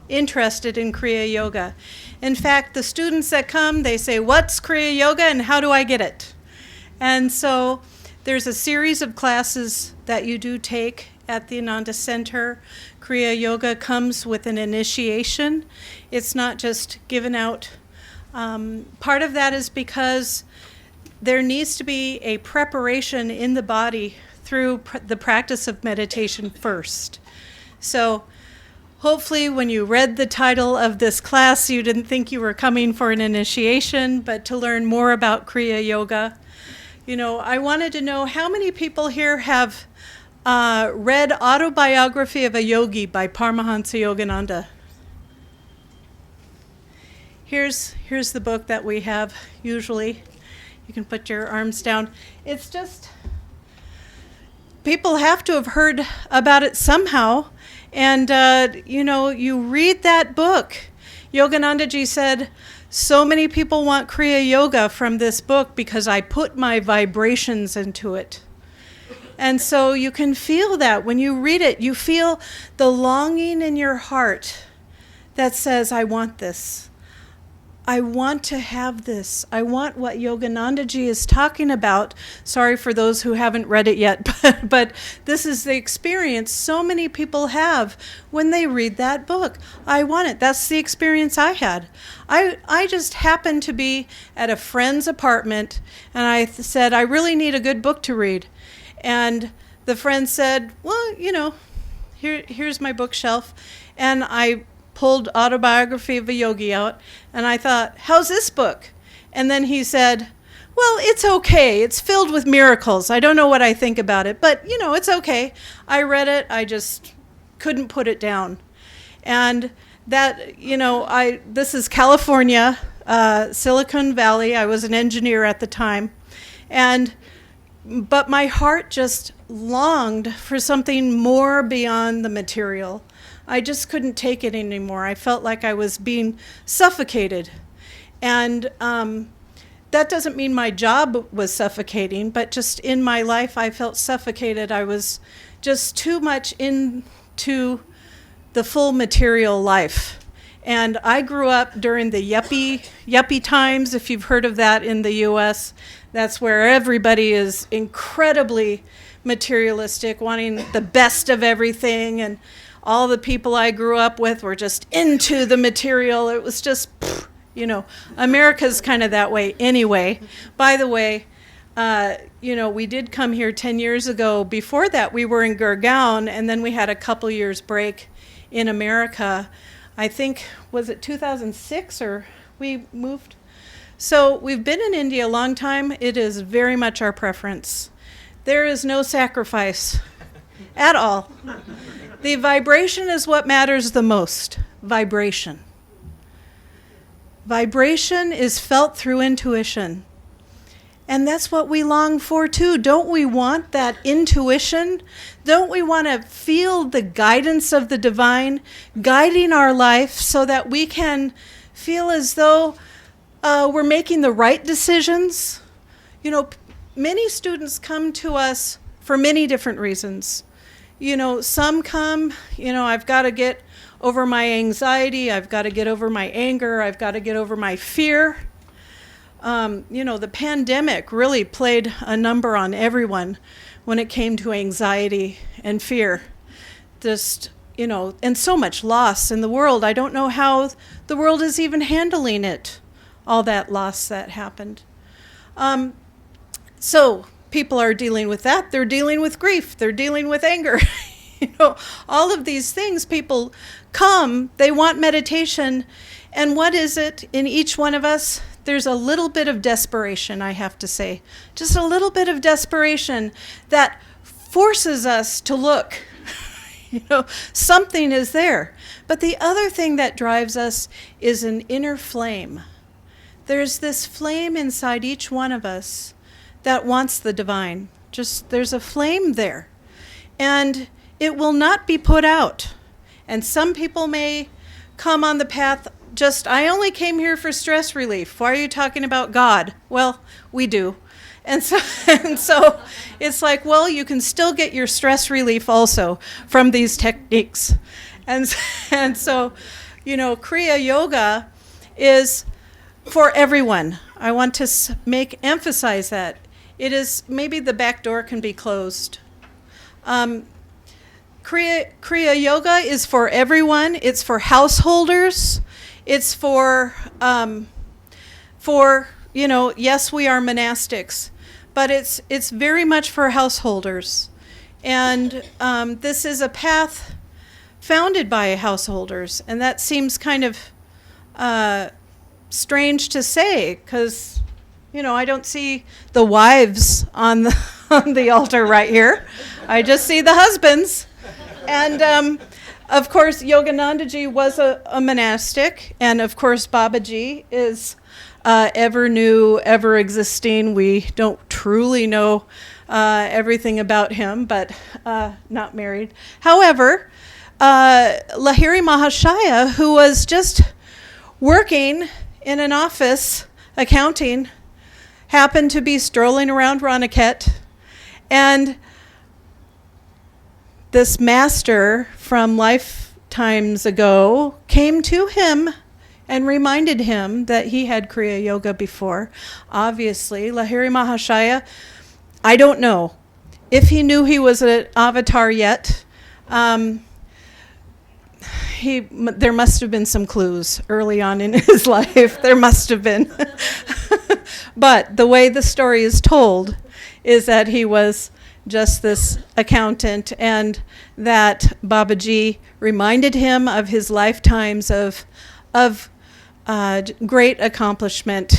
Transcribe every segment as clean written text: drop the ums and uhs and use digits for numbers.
interested in Kriya Yoga. In fact, the students that come, they say, "What's Kriya Yoga and how do I get it?" And so there's a series of classes that you do take at the Ananda Center. Kriya Yoga comes with an initiation. It's not just given out. Part of that is because there needs to be a preparation in the body through the practice of meditation first. So hopefully when you read the title of this class, you didn't think you were coming for an initiation, but to learn more about Kriya Yoga. You know, I wanted to know how many people here have read Autobiography of a Yogi by Paramahansa Yogananda. Here's the book that we have usually. You can put your arms down. It's just, people have to have heard about it somehow. And, you read that book. Yoganandaji said, so many people want Kriya Yoga from this book because I put my vibrations into it. And so you can feel that when you read it. You feel the longing in your heart that says, I want this. I want to have this. I want what Yoganandaji is talking about. Sorry for those who haven't read it yet, but this is the experience so many people have when they read that book. I want it. That's the experience I had. I just happened to be at a friend's apartment, and I said, I really need a good book to read. And the friend said, well, here's my bookshelf. And I pulled Autobiography of a Yogi out, and I thought, how's this book? And then he said, well, it's okay. It's filled with miracles. I don't know what I think about it, but, it's okay. I read it. I just couldn't put it down. And that, this is California, Silicon Valley. I was an engineer at the time. But my heart just longed for something more beyond the material. I just couldn't take it anymore. I felt like I was being suffocated. And that doesn't mean my job was suffocating, but just in my life I felt suffocated. I was just too much into the full material life. And I grew up during the yuppie times, if you've heard of that in the U.S. That's where everybody is incredibly materialistic, wanting the best of everything, and all the people I grew up with were just into the material. It was just, America's kind of that way anyway. By the way, we did come here 10 years ago. Before that, we were in Gurgaon, and then we had a couple years break in America. I think, was it 2006 or we moved? So we've been in India a long time. It is very much our preference. There is no sacrifice at all. The vibration is what matters the most. Vibration. Vibration is felt through intuition. And that's what we long for too. Don't we want that intuition? Don't we want to feel the guidance of the divine guiding our life so that we can feel as though we're making the right decisions? Many students come to us for many different reasons. Some come, I've got to get over my anxiety, I've got to get over my anger, I've got to get over my fear. The pandemic really played a number on everyone when it came to anxiety and fear. Just, and so much loss in the world. I don't know how the world is even handling it, all that loss that happened. So people are dealing with that. They're dealing with grief. They're dealing with anger. All of these things, people come, they want meditation. And what is it in each one of us? There's a little bit of desperation, I have to say. Just a little bit of desperation that forces us to look. Something is there. But the other thing that drives us is an inner flame. There's this flame inside each one of us that wants the divine. There's a flame there. And it will not be put out. And some people may come on the path, I only came here for stress relief. Why are you talking about God? Well, we do. And so it's like, well, you can still get your stress relief also from these techniques. And so, Kriya Yoga is for everyone. I want to emphasize that. It is, maybe the back door can be closed. Kriya Yoga is for everyone. It's for householders. It's for yes, we are monastics, but it's very much for householders. And this is a path founded by householders, and that seems kind of strange to say, because I don't see the wives on the altar right here. I just see the husbands. And of course, Yoganandaji was a monastic, and of course, Babaji is ever new, ever existing. We don't truly know everything about him, but not married. However, Lahiri Mahashaya, who was just working in an office accounting, happened to be strolling around Raniket, and this master from lifetimes ago came to him and reminded him that he had Kriya Yoga before. Obviously, Lahiri Mahashaya, I don't know if he knew he was an avatar yet. There must have been some clues early on in his life. There must have been. But the way the story is told is that he was just this accountant, and that Babaji reminded him of his lifetimes of great accomplishment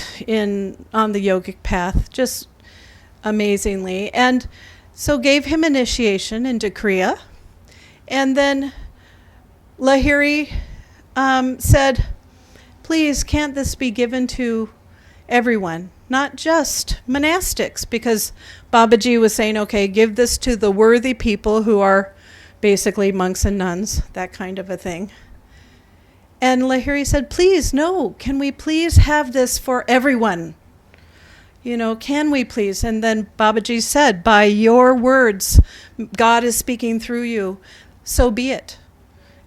on the yogic path, just amazingly, and so gave him initiation into Kriya. And then Lahiri said, please, can't this be given to everyone, not just monastics? Because Babaji was saying, okay, give this to the worthy people who are basically monks and nuns, that kind of a thing. And Lahiri said, please, no, can we please have this for everyone? Can we please? And then Babaji said, by your words, God is speaking through you, so be it.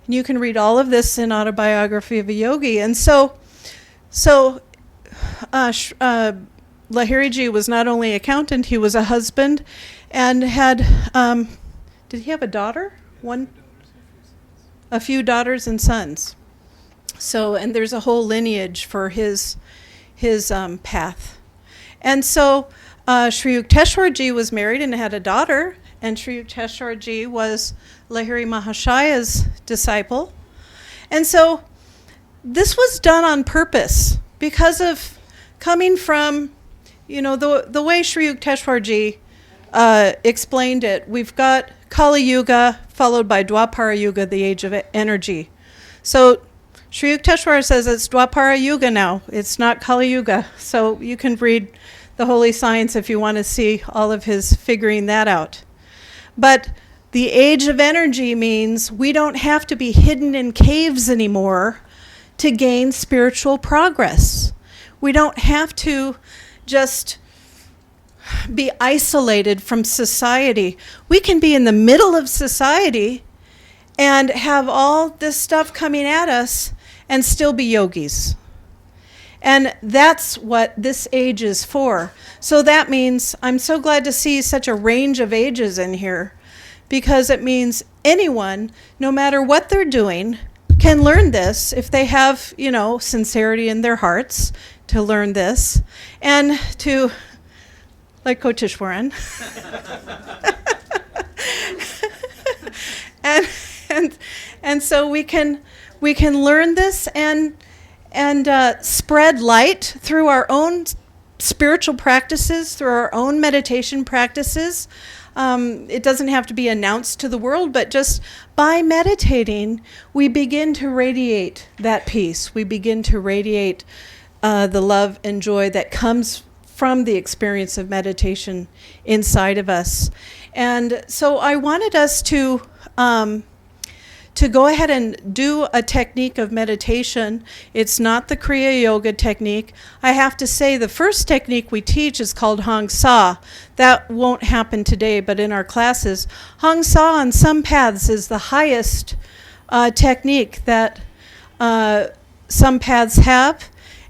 And you can read all of this in Autobiography of a Yogi. And so Lahiriji was not only accountant, he was a husband, and had, did he have a daughter? A few daughters and sons. So, and there's a whole lineage for his path. And so Sri Yukteswarji was married and had a daughter, and Sri Yukteswarji was Lahiri Mahashaya's disciple. And so this was done on purpose because of coming from, the way Sri Yukteswarji explained it. We've got Kali Yuga followed by Dwapara Yuga, the age of energy. So Sri Yukteswar says it's Dwapara Yuga now. It's not Kali Yuga. So you can read the Holy Science if you want to see all of his figuring that out. But the age of energy means we don't have to be hidden in caves anymore to gain spiritual progress. We don't have to just be isolated from society. We can be in the middle of society and have all this stuff coming at us and still be yogis. And that's what this age is for. So that means I'm so glad to see such a range of ages in here, because it means anyone, no matter what they're doing, can learn this if they have, sincerity in their hearts to learn this, and to, like Kotishwaran, and so we can learn this and spread light through our own spiritual practices, through our own meditation practices. It doesn't have to be announced to the world, but just by meditating, we begin to radiate that peace. We begin to radiate the love and joy that comes from the experience of meditation inside of us. And so I wanted us to go ahead and do a technique of meditation. It's not the Kriya Yoga technique. I have to say the first technique we teach is called Hang Sa. That won't happen today, but in our classes, Hang Sa on some paths is the highest technique that some paths have.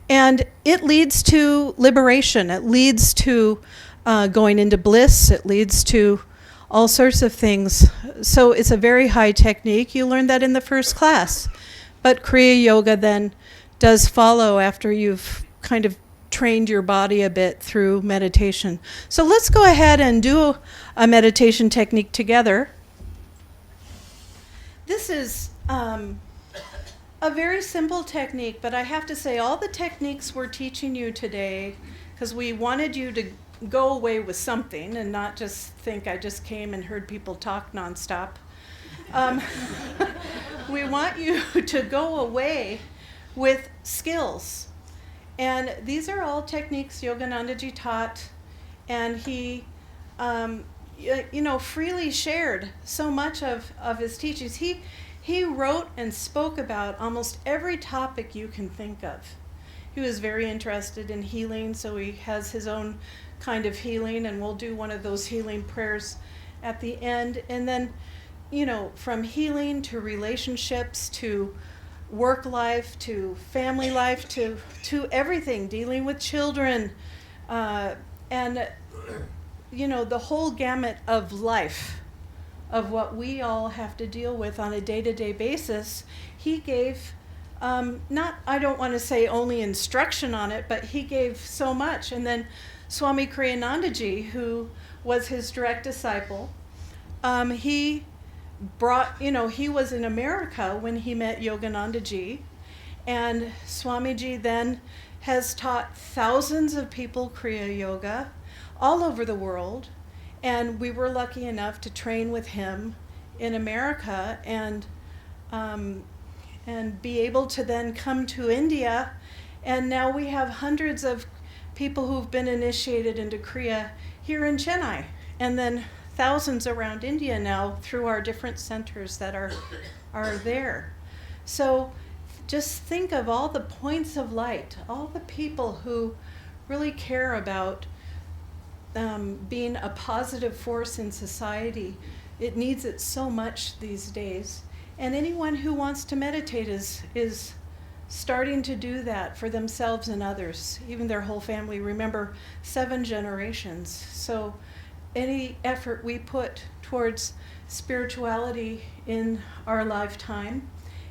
And it leads to liberation. It leads to going into bliss. It leads to all sorts of things. So it's a very high technique. You learned that in the first class. But Kriya Yoga then does follow after you've kind of trained your body a bit through meditation. So let's go ahead and do a meditation technique together. This is a very simple technique, but I have to say all the techniques we're teaching you today, because we wanted you to go away with something and not just think I just came and heard people talk nonstop. We want you to go away with skills. And these are all techniques Yoganandaji taught, and he freely shared so much of his teachings. He wrote and spoke about almost every topic you can think of. He was very interested in healing, so he has his own kind of healing, and we'll do one of those healing prayers at the end. And then, from healing to relationships to work life to family life to everything, dealing with children, and the whole gamut of life, of what we all have to deal with on a day-to-day basis. He gave, I don't want to say only instruction on it, but he gave so much. And then Swami Kriyanandaji, who was his direct disciple, he brought, he was in America when he met Yoganandaji, and Swamiji then has taught thousands of people Kriya Yoga all over the world. And we were lucky enough to train with him in America and be able to then come to India. And now we have hundreds of people who've been initiated into Kriya here in Chennai, and then thousands around India now through our different centers that are there. So just think of all the points of light, all the people who really care about being a positive force in society. It needs it so much these days. And anyone who wants to meditate is starting to do that for themselves and others, even their whole family. Remember, 7 generations. So any effort we put towards spirituality in our lifetime,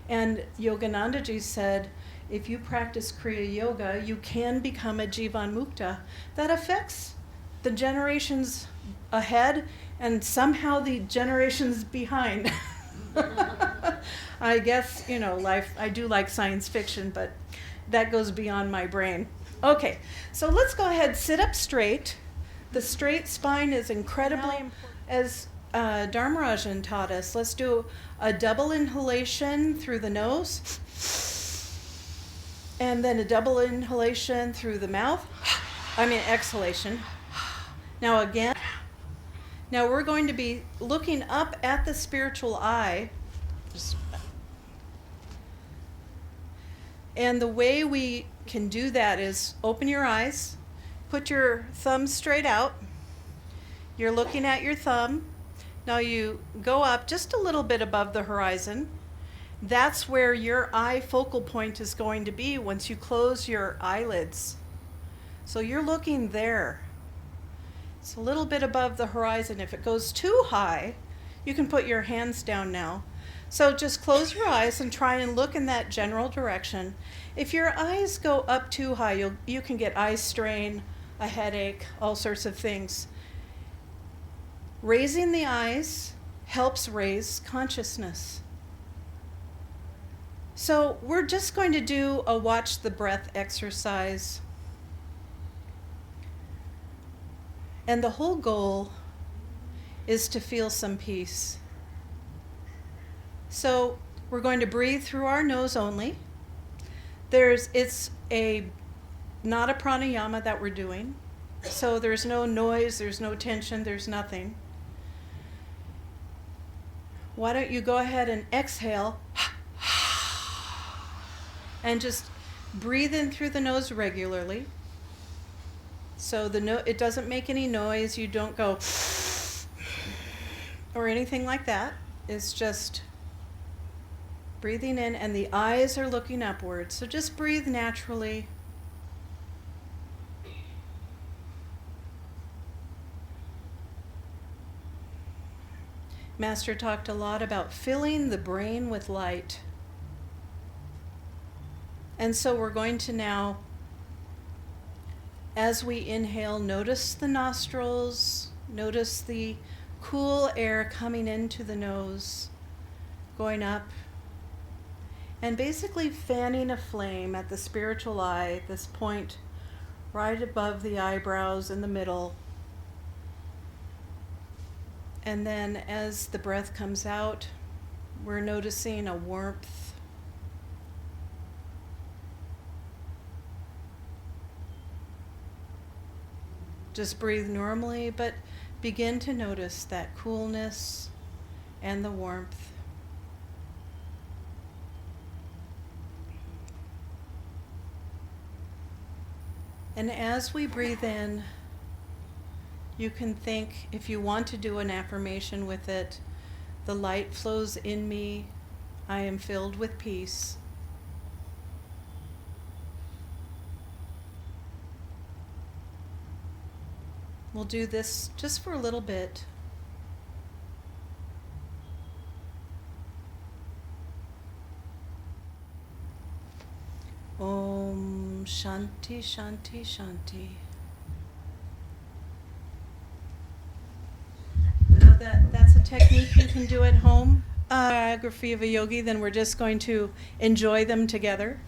and Yoganandaji said, if you practice Kriya Yoga, you can become a Jivan Mukta. That affects the generations ahead and somehow the generations behind. I guess, life, I do like science fiction, but that goes beyond my brain. Okay, so let's go ahead, sit up straight. The straight spine is incredibly important. As Dharmarajan taught us, let's do a double inhalation through the nose, and then a double inhalation through the mouth. Exhalation. Now again. Now we're going to be looking up at the spiritual eye. And the way we can do that is open your eyes, put your thumb straight out. You're looking at your thumb. Now you go up just a little bit above the horizon. That's where your eye focal point is going to be once you close your eyelids. So you're looking there. It's a little bit above the horizon. If it goes too high, you can put your hands down now. So just close your eyes and try and look in that general direction. If your eyes go up too high, you can get eye strain, a headache, all sorts of things. Raising the eyes helps raise consciousness. So we're just going to do a watch the breath exercise. And the whole goal is to feel some peace. So we're going to breathe through our nose only. It's not a pranayama that we're doing. So there's no noise, there's no tension, there's nothing. Why don't you go ahead and exhale and just breathe in through the nose regularly. So it doesn't make any noise. You don't go or anything like that. It's just Breathing in, and the eyes are looking upward. So just breathe naturally. Master talked a lot about filling the brain with light. And so we're going to now, as we inhale, notice the nostrils, notice the cool air coming into the nose, going up, and basically fanning a flame at the spiritual eye, this point right above the eyebrows in the middle. And then as the breath comes out, we're noticing a warmth. Just breathe normally, but begin to notice that coolness and the warmth. And as we breathe in, you can think, if you want to do an affirmation with it, the light flows in me, I am filled with peace. We'll do this just for a little bit. Om Shanti Shanti Shanti. That's a technique you can do at home. Biography of a yogi, then we're just going to enjoy them together.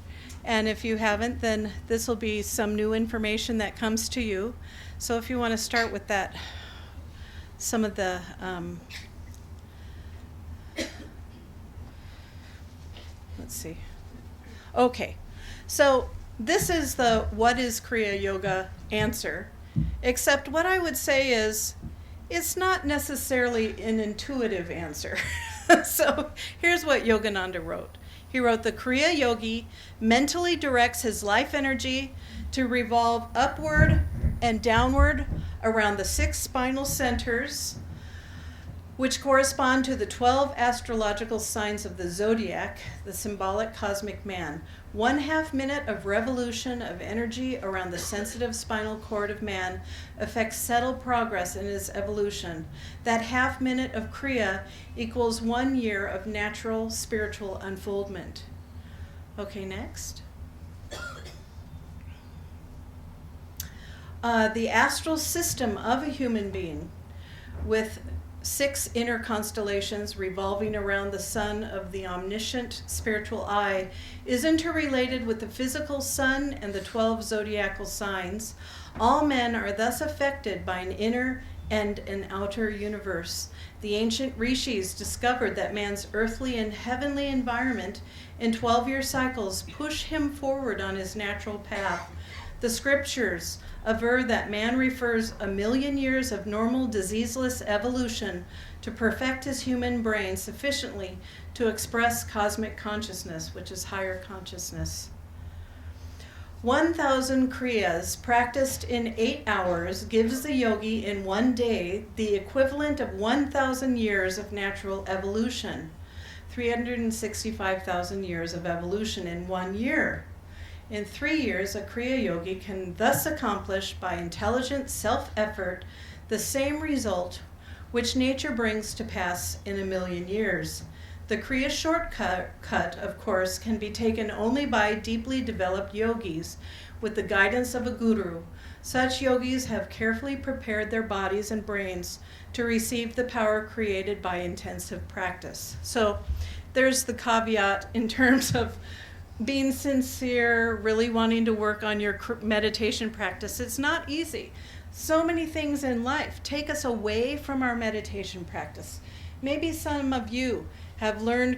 And if you haven't, then this will be some new information that comes to you. So if you want to start with that, some of the let's see. Okay, so this is the what is Kriya Yoga answer, except what I would say is it's not necessarily an intuitive answer. So here's what Yogananda wrote. He wrote, the Kriya Yogi mentally directs his life energy to revolve upward and downward around the 6 spinal centers, which correspond to the 12 astrological signs of the zodiac, the symbolic cosmic man. 1/2 minute of revolution of energy around the sensitive spinal cord of man affects subtle progress in his evolution. That 1/2 minute of Kriya equals 1 year of natural spiritual unfoldment. Okay, next. The astral system of a human being with 6 inner constellations revolving around the sun of the omniscient spiritual eye is interrelated with the physical sun and the 12 zodiacal signs. All men are thus affected by an inner and an outer universe. The ancient rishis discovered that man's earthly and heavenly environment in 12-year cycles push him forward on his natural path. The scriptures aver that man refers 1,000,000 years of normal diseaseless evolution to perfect his human brain sufficiently to express cosmic consciousness, which is higher consciousness. 1,000 kriyas practiced in 8 hours gives the yogi in 1 day the equivalent of 1,000 years of natural evolution, 365,000 years of evolution in 1 year. In 3 years, a Kriya Yogi can thus accomplish by intelligent self-effort the same result which nature brings to pass in 1,000,000 years. The Kriya shortcut, of course, can be taken only by deeply developed yogis with the guidance of a guru. Such yogis have carefully prepared their bodies and brains to receive the power created by intensive practice. So there's the caveat in terms of being sincere, really wanting to work on your meditation practice. It's not easy. So many things in life take us away from our meditation practice. Maybe some of you have learned,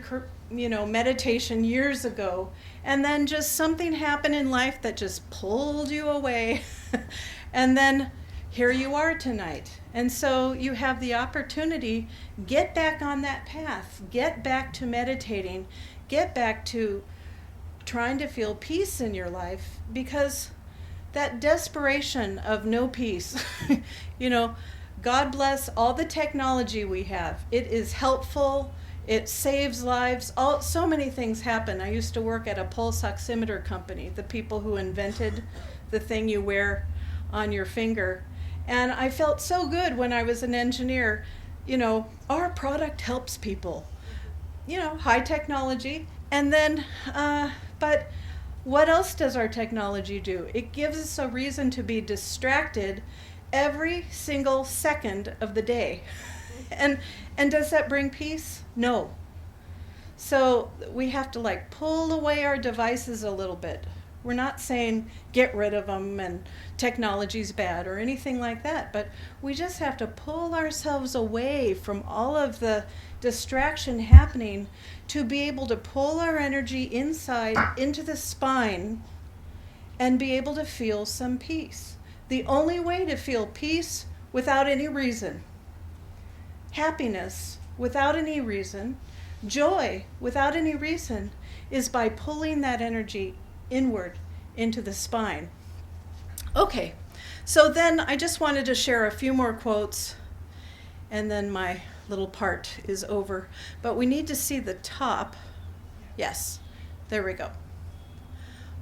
meditation years ago, and then just something happened in life that just pulled you away. And then here you are tonight. And so you have the opportunity, get back on that path, get back to meditating, get back to trying to feel peace in your life, because that desperation of no peace, God bless all the technology we have. It is helpful. It saves lives. So many things happen. I used to work at a pulse oximeter company, the people who invented the thing you wear on your finger. And I felt so good when I was an engineer. Our product helps people. High technology. And then, but what else does our technology do? It gives us a reason to be distracted every single second of the day. And does that bring peace? No. So we have to pull away our devices a little bit. We're not saying get rid of them and technology's bad or anything like that, but we just have to pull ourselves away from all of the distraction happening to be able to pull our energy inside into the spine and be able to feel some peace. The only way to feel peace without any reason, happiness without any reason, joy without any reason, is by pulling that energy inward into the spine. Okay, so then I just wanted to share a few more quotes, and then my little part is over. But we need to see the top. Yes, there we go.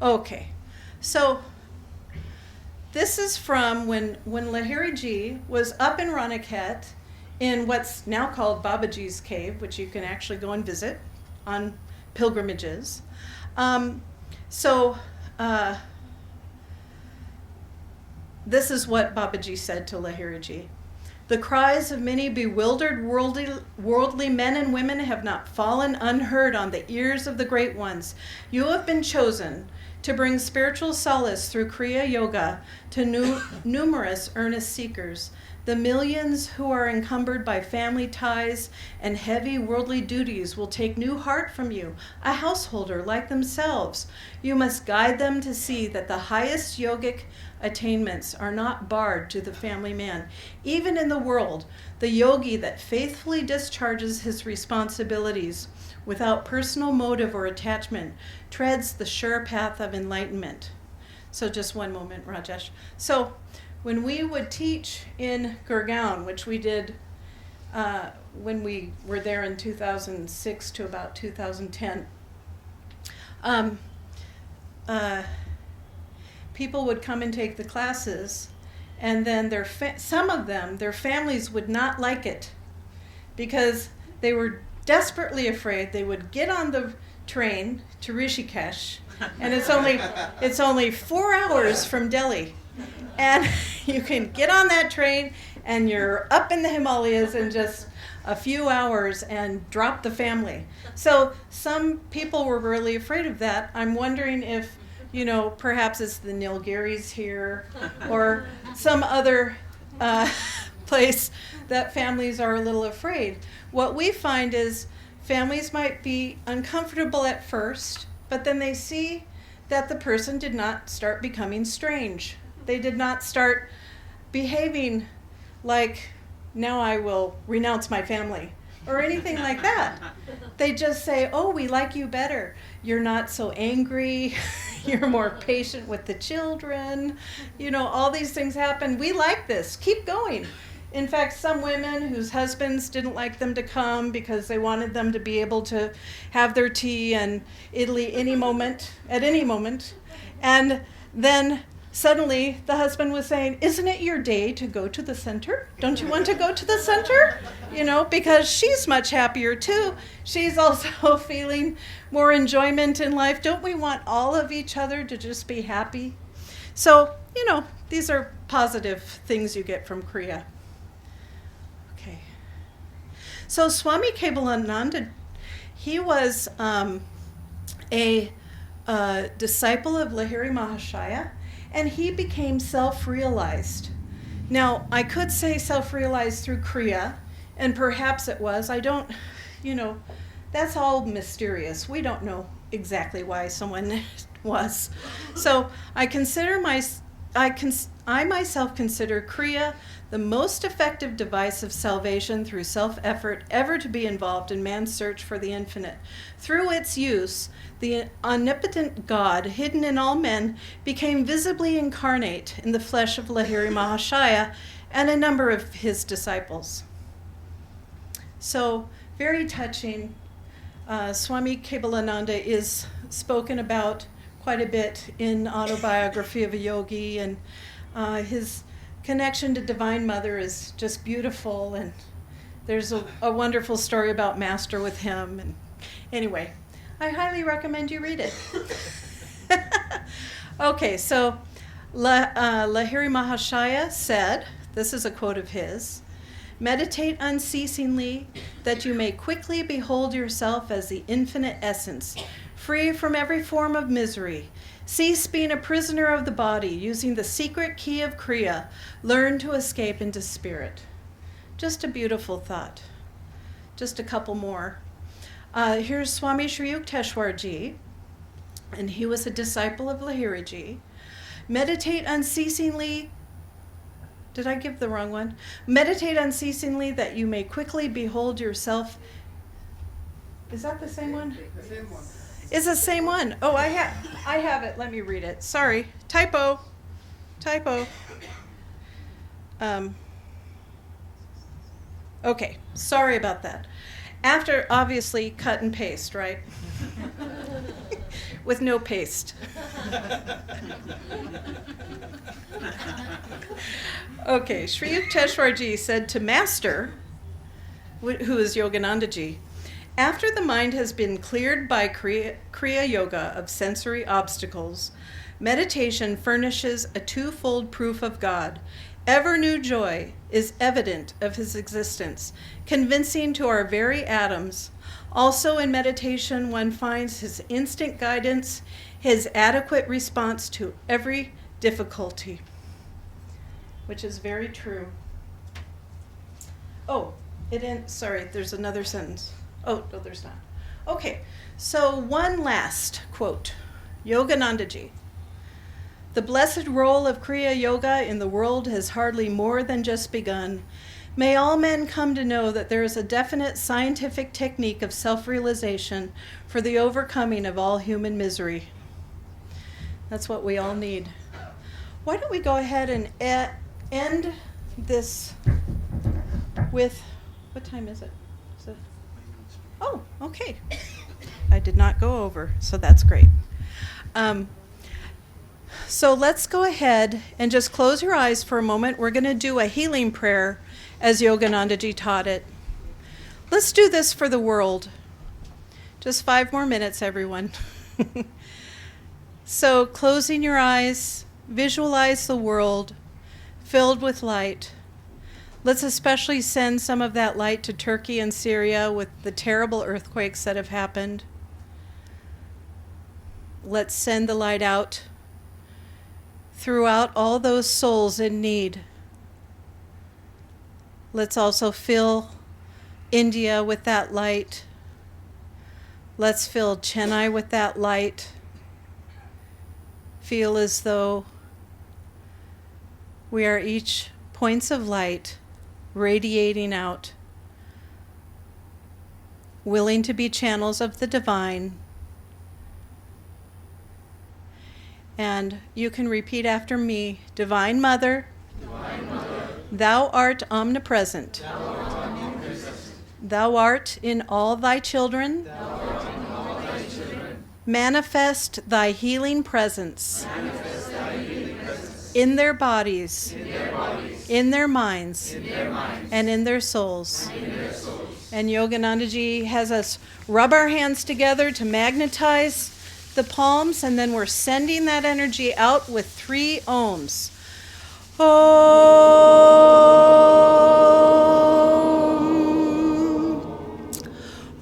Okay, so this is from when Lahiri was up in Raniket in what's now called Babaji's Cave, which you can actually go and visit on pilgrimages. This is what Babaji said to Lahiri. The cries of many bewildered worldly men and women have not fallen unheard on the ears of the great ones. You have been chosen to bring spiritual solace through Kriya Yoga to numerous earnest seekers. The millions who are encumbered by family ties and heavy worldly duties will take new heart from you, a householder like themselves. You must guide them to see that the highest yogic attainments are not barred to the family man. Even in the world, the yogi that faithfully discharges his responsibilities without personal motive or attachment treads the sure path of enlightenment. So just one moment, Rajesh. So when we would teach in Gurgaon, which we did when we were there in 2006 to about 2010, people would come and take the classes, and then some of them, their families would not like it because they were desperately afraid they would get on the train to Rishikesh, and it's only 4 hours from Delhi. And you can get on that train and you're up in the Himalayas in just a few hours and drop the family. So some people were really afraid of that. I'm wondering if, perhaps it's the Nilgiris here or some other place that families are a little afraid. What we find is families might be uncomfortable at first, but then they see that the person did not start becoming strange. They did not start behaving like, now I will renounce my family, or anything like that. They just say, oh, we like you better. You're not so angry. You're more patient with the children. All these things happen. We like this. Keep going. In fact, some women whose husbands didn't like them to come because they wanted them to be able to have their tea in Italy at any moment. And then suddenly the husband was saying, isn't it your day to go to the center? Don't you want to go to the center? Because she's much happier too. She's also feeling more enjoyment in life. Don't we want all of each other to just be happy? So, these are positive things you get from Kriya. Okay. So Swami Kebalananda, he was a disciple of Lahiri Mahashaya, and he became self-realized. Now, I could say self-realized through Kriya, and perhaps it was. I don't, that's all mysterious. We don't know exactly why someone was. So I myself consider Kriya the most effective device of salvation through self-effort ever to be involved in man's search for the infinite. Through its use, the omnipotent God, hidden in all men, became visibly incarnate in the flesh of Lahiri Mahashaya and a number of his disciples. So Very touching. Swami Kebalananda is spoken about quite a bit in Autobiography of a Yogi, and his connection to Divine Mother is just beautiful, and there's a wonderful story about Master with him. And anyway, I highly recommend you read it. Okay, so Lahiri Mahashaya said, this is a quote of his, "Meditate unceasingly, that you may quickly behold yourself as the infinite essence, free from every form of misery. Cease being a prisoner of the body, using the secret key of Kriya. Learn to escape into spirit." Just a beautiful thought. Just a couple more. Here's Swami Sri Yukteswar Ji, and he was a disciple of Lahiri Ji. "Meditate unceasingly." Did I give the wrong one? "Meditate unceasingly, that you may quickly behold yourself." Is that the same one? The same one. It's the same one. Oh, I have it. Let me read it. Sorry. Typo. Okay. Sorry about that. After, obviously, cut and paste, right? With no paste. Okay. Sri Yukteswar Ji said to Master, who is Yogananda Ji, "After the mind has been cleared by Kriya Yoga of sensory obstacles, meditation furnishes a twofold proof of God. Ever new joy is evident of his existence, convincing to our very atoms. Also in meditation one finds his instant guidance, his adequate response to every difficulty." Which is very true. Oh, sorry, there's another sentence. Oh, no, there's not. Okay, so one last quote. Yogananda Ji. "The blessed role of Kriya Yoga in the world has hardly more than just begun. May all men come to know that there is a definite scientific technique of self-realization for the overcoming of all human misery." That's what we all need. Why don't we go ahead and end this with, what time is it? Oh, okay. I did not go over, so that's great. So let's go ahead and just close your eyes for a moment. We're going to do a healing prayer as Yogananda Ji taught it. Let's do this for the world. Just 5 more minutes, everyone. So closing your eyes, visualize the world filled with light. Let's especially send some of that light to Turkey and Syria with the terrible earthquakes that have happened. Let's send the light out throughout all those souls in need. Let's also fill India with that light. Let's fill Chennai with that light. Feel as though we are each points of light radiating out, willing to be channels of the divine. And you can repeat after me. Divine Mother, Thou art omnipresent. Thou art in all thy children. Manifest thy healing presence in their bodies, in their minds, and in their souls. And Yogananda Ji has us rub our hands together to magnetize the palms, and then we're sending that energy out with 3 ohms. Om.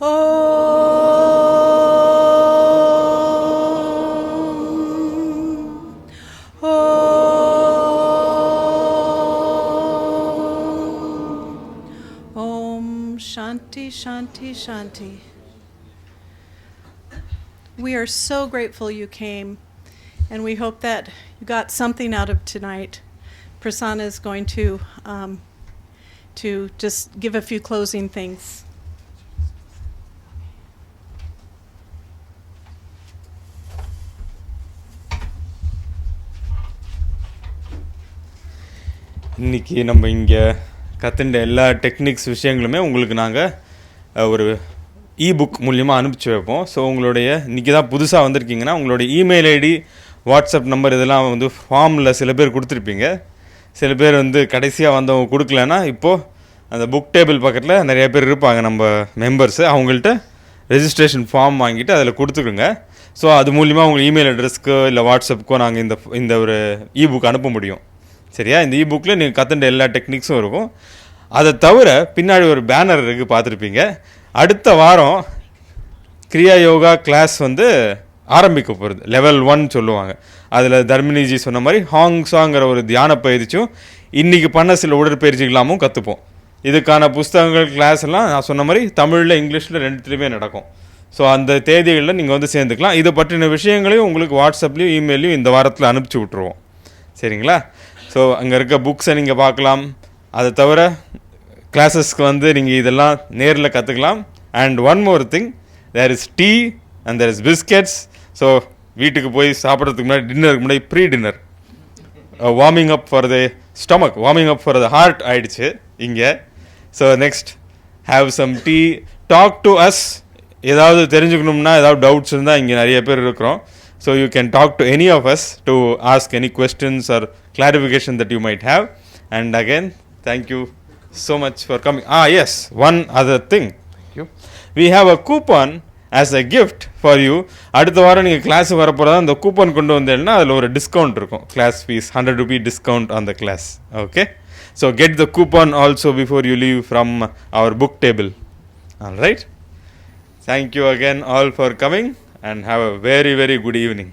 Om. Om. Om. Shanti, Shanti, Shanti. We are so grateful you came, and we hope that you got something out of tonight. Prasanna is going to just give a few closing things. இன்றைக்கி நம்ம இங்கே கற்றுண்ட எல்லா techniques விஷயங்களுமே உங்களுக்கு நாங்கள் ஒரு ebook மூலியமாக அனுப்பிச்சி வைப்போம். ஸோ உங்களுடைய இன்றைக்கி தான் புதுசாக வந்திருக்கீங்கன்னா உங்களுடைய இமெயில் ஐடி, வாட்ஸ்அப் நம்பர் இதெல்லாம் வந்து ஃபார்மில் சில பேர் கொடுத்துருப்பீங்க. சில பேர் வந்து கடைசியாக வந்தவங்க கொடுக்கலன்னா இப்போது அந்த புக் டேபிள் பக்கத்தில் நிறைய பேர் இருப்பாங்க நம்ம மெம்பர்ஸு, அவங்கள்ட்ட ரெஜிஸ்ட்ரேஷன் ஃபார்ம் வாங்கிட்டு அதில் கொடுத்துக்குங்க. ஸோ அது மூலிமா உங்கள் இமெயில் அட்ரஸ்க்கோ இல்லை வாட்ஸ்அப்புக்கோ நாங்கள் இந்த ஒரு இபுக் அனுப்ப முடியும். சரியா? இந்த இபுக்கில் நீங்கள் கற்றுண்ட எல்லா டெக்னிக்ஸும் இருக்கும். அதை தவிர பின்னாடி ஒரு பேனர் இருக்குது, பார்த்துருப்பீங்க. அடுத்த வாரம் கிரியா யோகா கிளாஸ் வந்து ஆரம்பிக்க போகிறது. லெவல் 1 சொல்லுவாங்க. அதில் தர்மினிஜி சொன்ன மாதிரி ஹாங்ஸாங்கிற ஒரு தியான பயிற்சியும் இன்றைக்கி பண்ண சில உடற்பயிற்சிகளாமும் கற்றுப்போம். இதுக்கான புஸ்தகங்கள் கிளாஸ் எல்லாம் நான் சொன்ன மாதிரி தமிழில் இங்கிலீஷில் ரெண்டுத்துலேயுமே நடக்கும். ஸோ அந்த தேதிகளில் நீங்கள் வந்து சேர்ந்துக்கலாம். இதை பற்றின விஷயங்களையும் உங்களுக்கு வாட்ஸ்அப்லேயும் இமெயிலையும் இந்த வாரத்தில் அனுப்பிச்சி விட்ருவோம். சரிங்களா? ஸோ அங்கே இருக்க புக்ஸை நீங்கள் பார்க்கலாம். அதை தவிர கிளாஸஸ்க்கு வந்து நீங்கள் இதெல்லாம் நேரில் கற்றுக்கலாம். And one more thing, there is tea and there is biscuits. So வீட்டுக்கு போய் சாப்பிட்றதுக்கு முன்னாடி, டின்னருக்கு முன்னாடி pre dinner warming up for the stomach, warming up for the heart ஆயிடுச்சு இங்கே. So next have some tea, talk to us. ஏதாவது தெரிஞ்சுக்கணும்னா, ஏதாவது டவுட்ஸ் இருந்தால் இங்கே நிறைய பேர் இருக்கிறோம். So you can talk to any of us to ask any questions or clarification that you might have. And again, thank you so much for coming. Yes, one other thing. We have a coupon as a gift for you. அடுத்த வாரம் நீங்கள் கிளாஸுக்கு வரப்போகிறதா அந்த coupon கொண்டு வந்தேன்னா அதில் ஒரு discount இருக்கும். Class fees 100 rupee discount on the class. Okay? So get the coupon also before you leave from our book table. All right? Thank you again all for coming and have a very, very good evening.